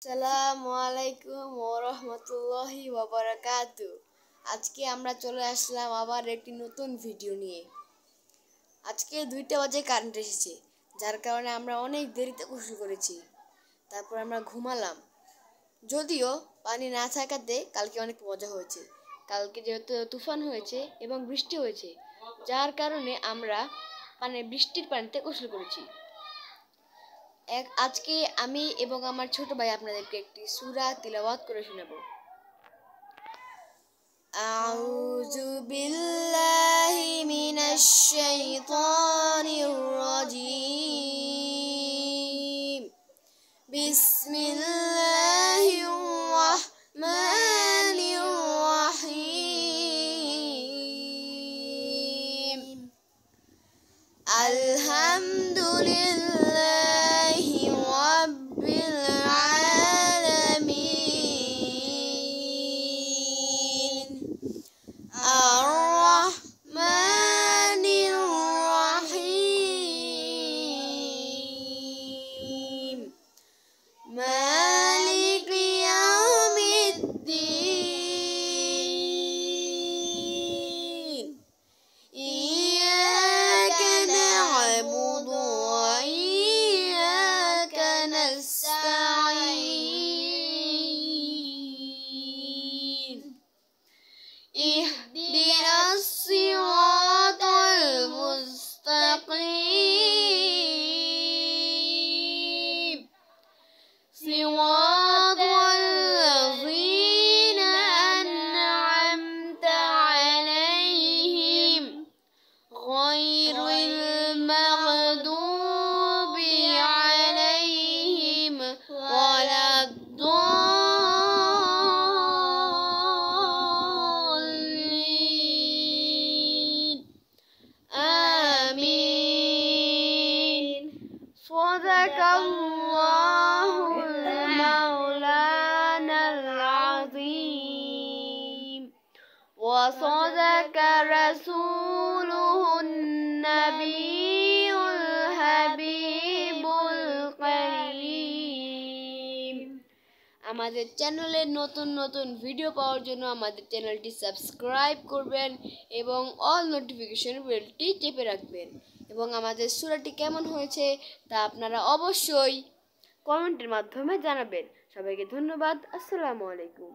আসসালামু আলাইকুম ওয়া রাহমাতুল্লাহি ওয়া বারাকাতুহু। আজকে আমরা চলে আসলাম আবার একটি নতুন ভিডিও নিয়ে। আজকে 2টা বাজে কারেন্ট এসেছে, যার কারণে আমরা অনেক দেরিতে গোসল করেছি। তারপর আমরা ঘুমালাম। যদিও পানি না থাকাতে কালকে অনেক মজা হয়েছে। কালকে যেহেতু তুফান হয়েছে এবং বৃষ্টি হয়েছে, যার কারণে আমরা বৃষ্টির পানিতে গোসল করেছি। আজকে আমি এবং আমার ছোট ভাই আপনাদেরকে একটি সূরা তিলাওয়াত করে শোনাবো। আউযু বিল্লাহি মিনাশ শাইতানির রাজীম। বিসমিল্লাহির রাহমানির রাহিম। আলহামদুলিল্লাহ مالك يوم الدين إياك نعبد وإياك نستعين اهدنا الصراط المستقيم صراط الذين أنعمت عليهم غير المغضوب عليهم ولا الضالين آمين صدق الله مولانا العظيم وصدق رسوله النبي الحبيب الكريم। আমাদের চ্যানেলের নতুন নতুন ভিডিও পাওয়ার জন্য আমাদের চ্যানেলটি সাবস্ক্রাইব করবেন এবং অল নোটিফিকেশন বেলটি চেপে রাখবেন। এবং আমাদের সূরাটি কেমন হয়েছে তা আপনারা অবশ্যই কমেন্টের মাধ্যমে জানাবেন। সবাইকে ধন্যবাদ। আসসালামু আলাইকুম।